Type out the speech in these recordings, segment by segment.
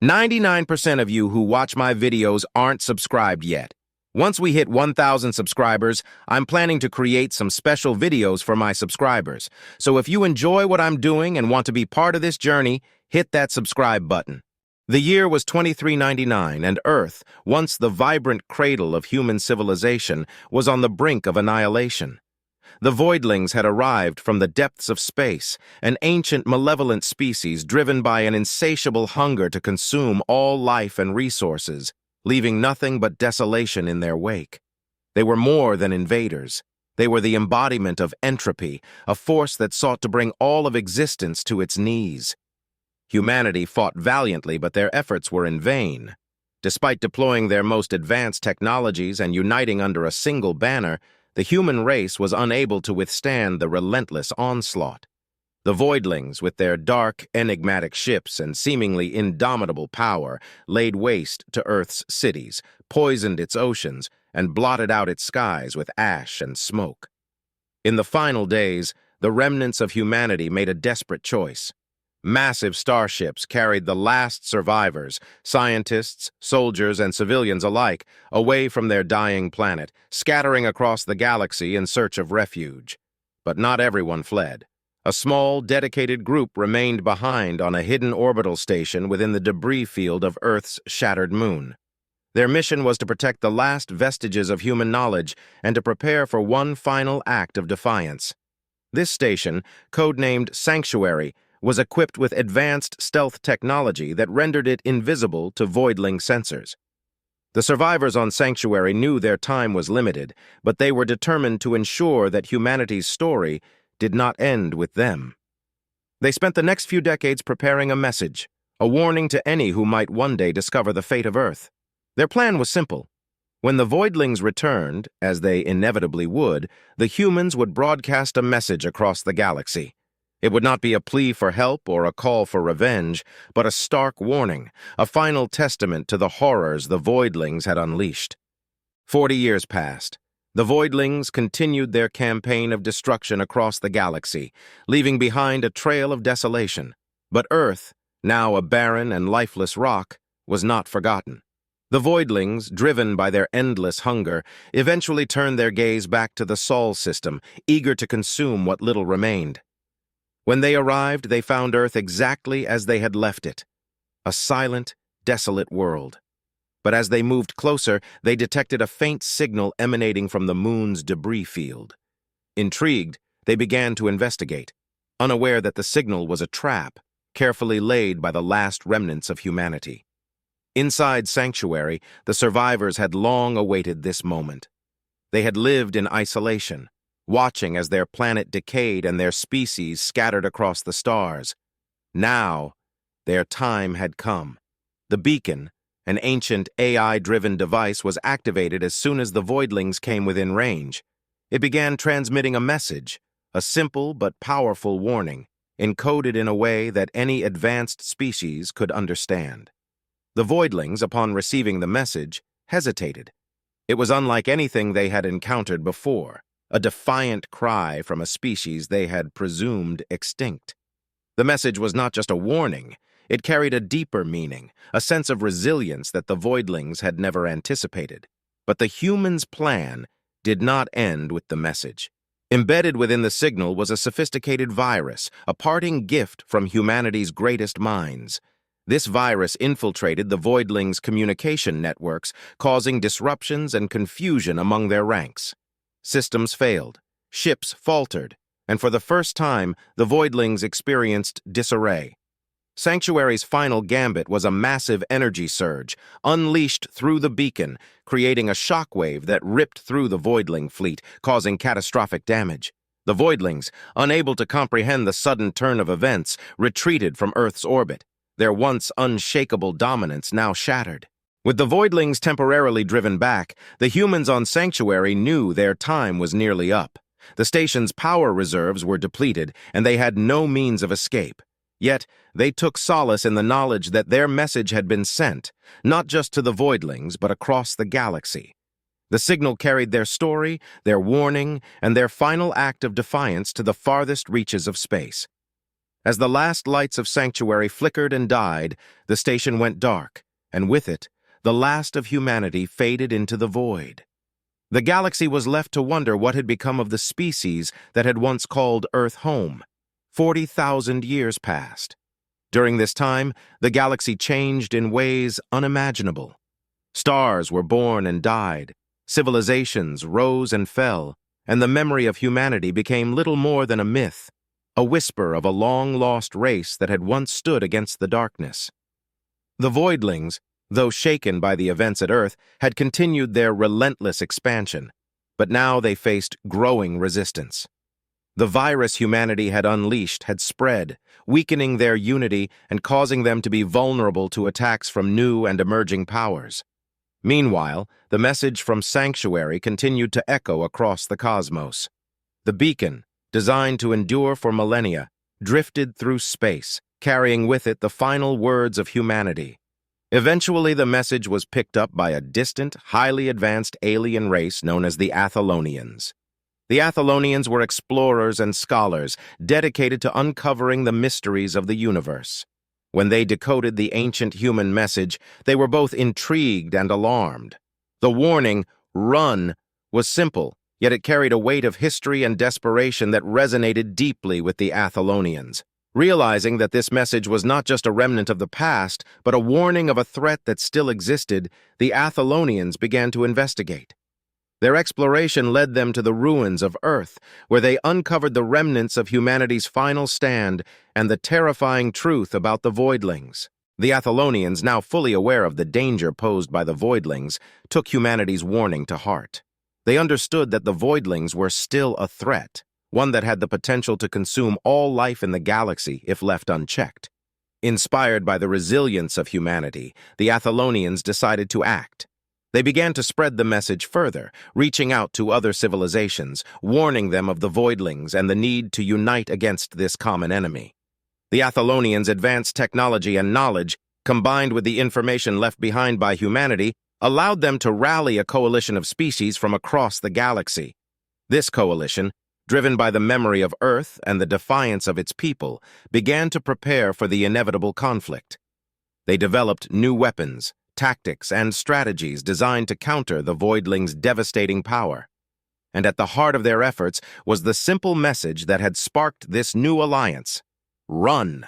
99% of you who watch my videos aren't subscribed yet. Once we hit 1,000 subscribers, I'm planning to create some special videos for my subscribers. So if you enjoy what I'm doing and want to be part of this journey, hit that subscribe button. The year was 2399, and Earth, once the vibrant cradle of human civilization, was on the brink of annihilation. The Voidlings had arrived from the depths of space, an ancient malevolent species driven by an insatiable hunger to consume all life and resources, leaving nothing but desolation in their wake. They were more than invaders. They were the embodiment of entropy, a force that sought to bring all of existence to its knees. Humanity fought valiantly, but their efforts were in vain. Despite deploying their most advanced technologies and uniting under a single banner, the human race was unable to withstand the relentless onslaught. The Voidlings, with their dark, enigmatic ships and seemingly indomitable power, laid waste to Earth's cities, poisoned its oceans, and blotted out its skies with ash and smoke. In the final days, the remnants of humanity made a desperate choice. Massive starships carried the last survivors, scientists, soldiers, and civilians alike, away from their dying planet, scattering across the galaxy in search of refuge. But not everyone fled. A small, dedicated group remained behind on a hidden orbital station within the debris field of Earth's shattered moon. Their mission was to protect the last vestiges of human knowledge and to prepare for one final act of defiance. This station, codenamed Sanctuary, was equipped with advanced stealth technology that rendered it invisible to Voidling sensors. The survivors on Sanctuary knew their time was limited, but they were determined to ensure that humanity's story did not end with them. They spent the next few decades preparing a message, a warning to any who might one day discover the fate of Earth. Their plan was simple. When the Voidlings returned, as they inevitably would, the humans would broadcast a message across the galaxy. It would not be a plea for help or a call for revenge, but a stark warning, a final testament to the horrors the Voidlings had unleashed. 40 years passed. The Voidlings continued their campaign of destruction across the galaxy, leaving behind a trail of desolation. But Earth, now a barren and lifeless rock, was not forgotten. The Voidlings, driven by their endless hunger, eventually turned their gaze back to the Sol system, eager to consume what little remained. When they arrived, they found Earth exactly as they had left it, a silent, desolate world. But as they moved closer, they detected a faint signal emanating from the moon's debris field. Intrigued, they began to investigate, unaware that the signal was a trap, carefully laid by the last remnants of humanity. Inside Sanctuary, the survivors had long awaited this moment. They had lived in isolation, watching as their planet decayed and their species scattered across the stars. Now, their time had come. The beacon, an ancient AI-driven device, was activated as soon as the Voidlings came within range. It began transmitting a message, a simple but powerful warning, encoded in a way that any advanced species could understand. The Voidlings, upon receiving the message, hesitated. It was unlike anything they had encountered before, a defiant cry from a species they had presumed extinct. The message was not just a warning. It carried a deeper meaning, a sense of resilience that the Voidlings had never anticipated. But the humans' plan did not end with the message. Embedded within the signal was a sophisticated virus, a parting gift from humanity's greatest minds. This virus infiltrated the Voidlings' communication networks, causing disruptions and confusion among their ranks. Systems failed, ships faltered, and for the first time, the Voidlings experienced disarray. Sanctuary's final gambit was a massive energy surge, unleashed through the beacon, creating a shockwave that ripped through the Voidling fleet, causing catastrophic damage. The Voidlings, unable to comprehend the sudden turn of events, retreated from Earth's orbit, their once unshakable dominance now shattered. With the Voidlings temporarily driven back, the humans on Sanctuary knew their time was nearly up. The station's power reserves were depleted, and they had no means of escape. Yet, they took solace in the knowledge that their message had been sent, not just to the Voidlings, but across the galaxy. The signal carried their story, their warning, and their final act of defiance to the farthest reaches of space. As the last lights of Sanctuary flickered and died, the station went dark, and with it, the last of humanity faded into the void. The galaxy was left to wonder what had become of the species that had once called Earth home. 40,000 years passed. During this time, the galaxy changed in ways unimaginable. Stars were born and died, civilizations rose and fell, and the memory of humanity became little more than a myth, a whisper of a long-lost race that had once stood against the darkness. The Voidlings, though shaken by the events at Earth, had continued their relentless expansion, but now they faced growing resistance. The virus humanity had unleashed had spread, weakening their unity and causing them to be vulnerable to attacks from new and emerging powers. Meanwhile, the message from Sanctuary continued to echo across the cosmos. The beacon, designed to endure for millennia, drifted through space, carrying with it the final words of humanity. Eventually, the message was picked up by a distant, highly advanced alien race known as the Athelonians. The Athelonians were explorers and scholars dedicated to uncovering the mysteries of the universe. When they decoded the ancient human message, they were both intrigued and alarmed. The warning, "Run," was simple, yet it carried a weight of history and desperation that resonated deeply with the Athelonians. Realizing that this message was not just a remnant of the past, but a warning of a threat that still existed, the Athelonians began to investigate. Their exploration led them to the ruins of Earth, where they uncovered the remnants of humanity's final stand and the terrifying truth about the Voidlings. The Athelonians, now fully aware of the danger posed by the Voidlings, took humanity's warning to heart. They understood that the Voidlings were still a threat, one that had the potential to consume all life in the galaxy if left unchecked. Inspired by the resilience of humanity, the Athelonians decided to act. They began to spread the message further, reaching out to other civilizations, warning them of the Voidlings and the need to unite against this common enemy. The Athelonians' advanced technology and knowledge, combined with the information left behind by humanity, allowed them to rally a coalition of species from across the galaxy. This coalition, driven by the memory of Earth and the defiance of its people, began to prepare for the inevitable conflict. They developed new weapons, tactics, and strategies designed to counter the Voidlings' devastating power. And at the heart of their efforts was the simple message that had sparked this new alliance: run.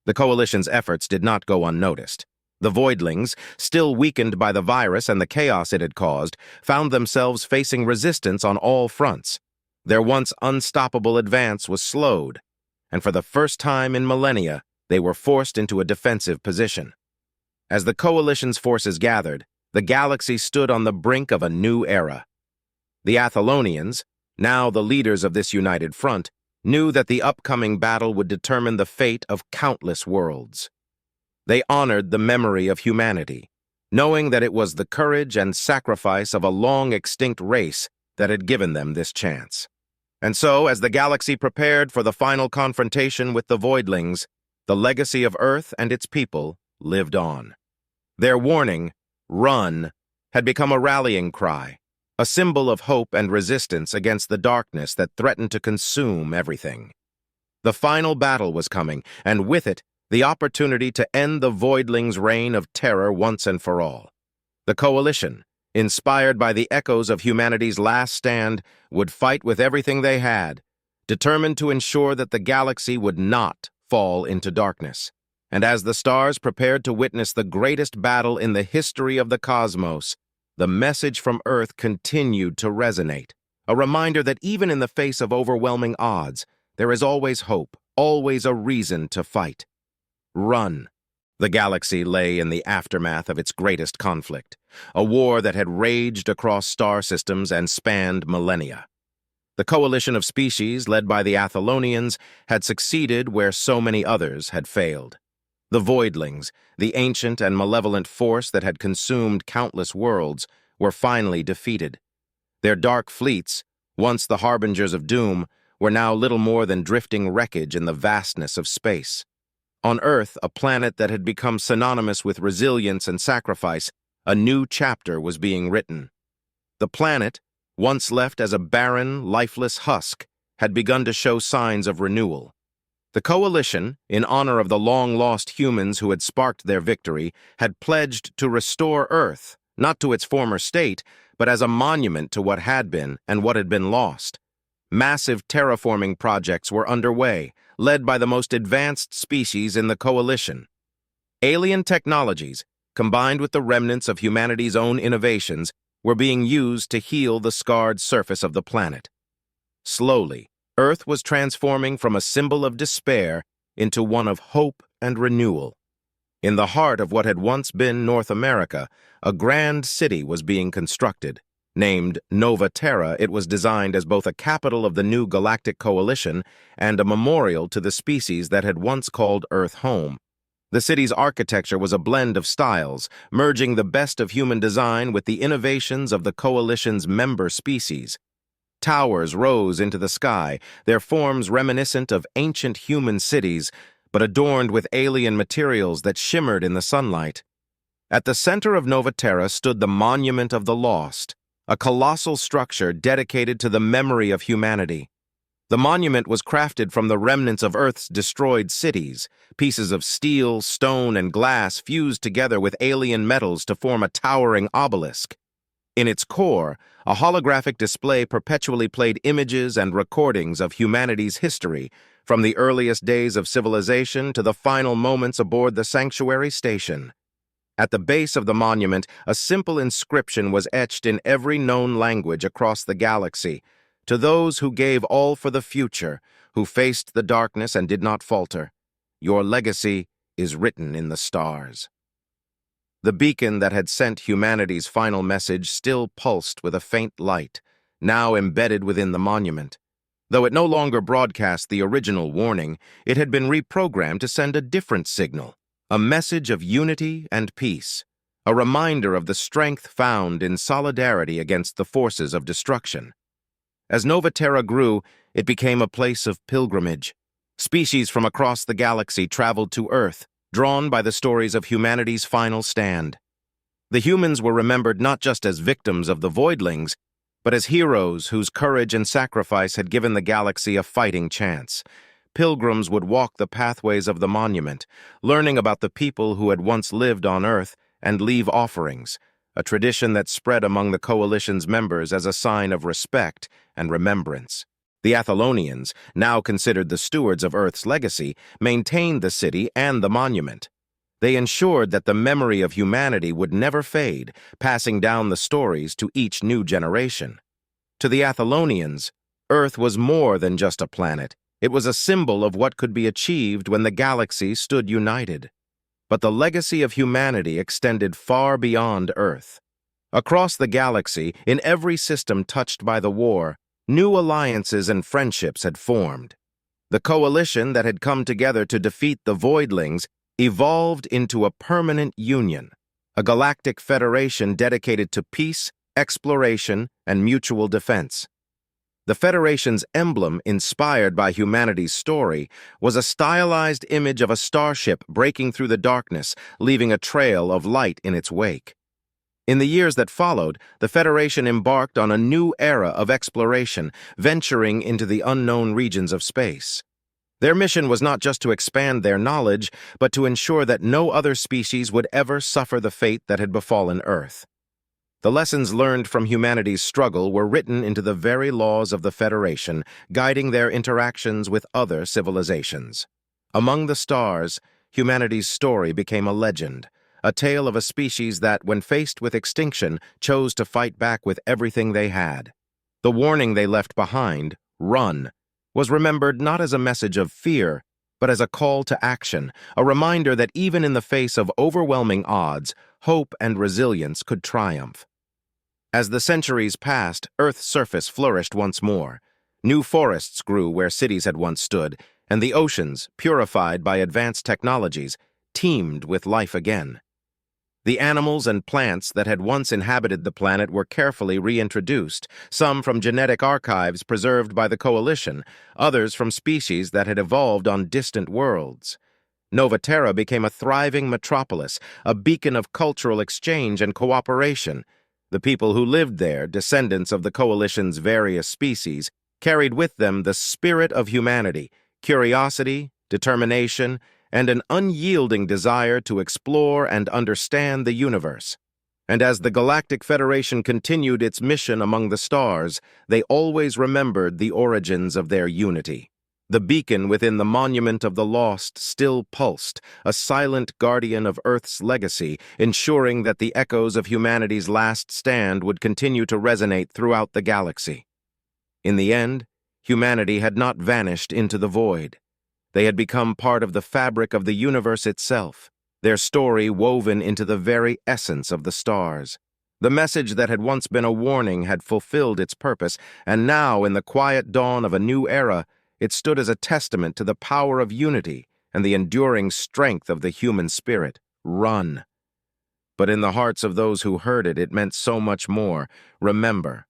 The coalition's efforts did not go unnoticed. The Voidlings, still weakened by the virus and the chaos it had caused, found themselves facing resistance on all fronts. Their once unstoppable advance was slowed, and for the first time in millennia, they were forced into a defensive position. As the coalition's forces gathered, the galaxy stood on the brink of a new era. The Athelonians, now the leaders of this united front, knew that the upcoming battle would determine the fate of countless worlds. They honored the memory of humanity, knowing that it was the courage and sacrifice of a long-extinct race that had given them this chance. And so, as the galaxy prepared for the final confrontation with the Voidlings, the legacy of Earth and its people lived on. Their warning, "Run," had become a rallying cry, a symbol of hope and resistance against the darkness that threatened to consume everything. The final battle was coming, and with it, the opportunity to end the Voidlings' reign of terror once and for all. The coalition, inspired by the echoes of humanity's last stand, would fight with everything they had, determined to ensure that the galaxy would not fall into darkness. And as the stars prepared to witness the greatest battle in the history of the cosmos, the message from Earth continued to resonate, a reminder that even in the face of overwhelming odds, there is always hope, always a reason to fight. Run. The galaxy lay in the aftermath of its greatest conflict, a war that had raged across star systems and spanned millennia. The coalition of species, led by the Athelonians, had succeeded where so many others had failed. The Voidlings, the ancient and malevolent force that had consumed countless worlds, were finally defeated. Their dark fleets, once the harbingers of doom, were now little more than drifting wreckage in the vastness of space. On Earth, a planet that had become synonymous with resilience and sacrifice, a new chapter was being written. The planet, once left as a barren, lifeless husk, had begun to show signs of renewal. The Coalition, in honor of the long-lost humans who had sparked their victory, had pledged to restore Earth, not to its former state, but as a monument to what had been and what had been lost. Massive terraforming projects were underway, led by the most advanced species in the Coalition. Alien technologies, combined with the remnants of humanity's own innovations, were being used to heal the scarred surface of the planet. Slowly, Earth was transforming from a symbol of despair into one of hope and renewal. In the heart of what had once been North America, a grand city was being constructed. Named Nova Terra, it was designed as both a capital of the new galactic coalition and a memorial to the species that had once called Earth home. The city's architecture was a blend of styles, merging the best of human design with the innovations of the coalition's member species. Towers rose into the sky, their forms reminiscent of ancient human cities, but adorned with alien materials that shimmered in the sunlight. At the center of Nova Terra stood the Monument of the Lost, a colossal structure dedicated to the memory of humanity. The monument was crafted from the remnants of Earth's destroyed cities, pieces of steel, stone, and glass fused together with alien metals to form a towering obelisk. In its core, a holographic display perpetually played images and recordings of humanity's history, from the earliest days of civilization to the final moments aboard the sanctuary station. At the base of the monument, a simple inscription was etched in every known language across the galaxy: "To those who gave all for the future, who faced the darkness and did not falter, your legacy is written in the stars." The beacon that had sent humanity's final message still pulsed with a faint light, now embedded within the monument. Though it no longer broadcast the original warning, it had been reprogrammed to send a different signal, a message of unity and peace, a reminder of the strength found in solidarity against the forces of destruction. As Nova Terra grew, it became a place of pilgrimage. Species from across the galaxy traveled to Earth, drawn by the stories of humanity's final stand. The humans were remembered not just as victims of the Voidlings, but as heroes whose courage and sacrifice had given the galaxy a fighting chance. Pilgrims would walk the pathways of the monument, learning about the people who had once lived on Earth, and leave offerings, a tradition that spread among the Coalition's members as a sign of respect and remembrance. The Athelonians, now considered the stewards of Earth's legacy, maintained the city and the monument. They ensured that the memory of humanity would never fade, passing down the stories to each new generation. To the Athelonians, Earth was more than just a planet. It was a symbol of what could be achieved when the galaxy stood united. But the legacy of humanity extended far beyond Earth. Across the galaxy, in every system touched by the war, new alliances and friendships had formed. The coalition that had come together to defeat the Voidlings evolved into a permanent union, a galactic federation dedicated to peace, exploration, and mutual defense. The Federation's emblem, inspired by humanity's story, was a stylized image of a starship breaking through the darkness, leaving a trail of light in its wake. In the years that followed, the Federation embarked on a new era of exploration, venturing into the unknown regions of space. Their mission was not just to expand their knowledge, but to ensure that no other species would ever suffer the fate that had befallen Earth. The lessons learned from humanity's struggle were written into the very laws of the Federation, guiding their interactions with other civilizations. Among the stars, humanity's story became a legend, a tale of a species that, when faced with extinction, chose to fight back with everything they had. The warning they left behind, "Run," was remembered not as a message of fear, but as a call to action, a reminder that even in the face of overwhelming odds, hope and resilience could triumph. As the centuries passed, Earth's surface flourished once more. New forests grew where cities had once stood, and the oceans, purified by advanced technologies, teemed with life again. The animals and plants that had once inhabited the planet were carefully reintroduced, some from genetic archives preserved by the Coalition, others from species that had evolved on distant worlds. Nova Terra became a thriving metropolis, a beacon of cultural exchange and cooperation. The people who lived there, descendants of the Coalition's various species, carried with them the spirit of humanity, curiosity, determination, and an unyielding desire to explore and understand the universe. And as the Galactic Federation continued its mission among the stars, they always remembered the origins of their unity. The beacon within the Monument of the Lost still pulsed, a silent guardian of Earth's legacy, ensuring that the echoes of humanity's last stand would continue to resonate throughout the galaxy. In the end, humanity had not vanished into the void. They had become part of the fabric of the universe itself, their story woven into the very essence of the stars. The message that had once been a warning had fulfilled its purpose, and now, in the quiet dawn of a new era, it stood as a testament to the power of unity and the enduring strength of the human spirit. Run. But in the hearts of those who heard it, it meant so much more. Remember.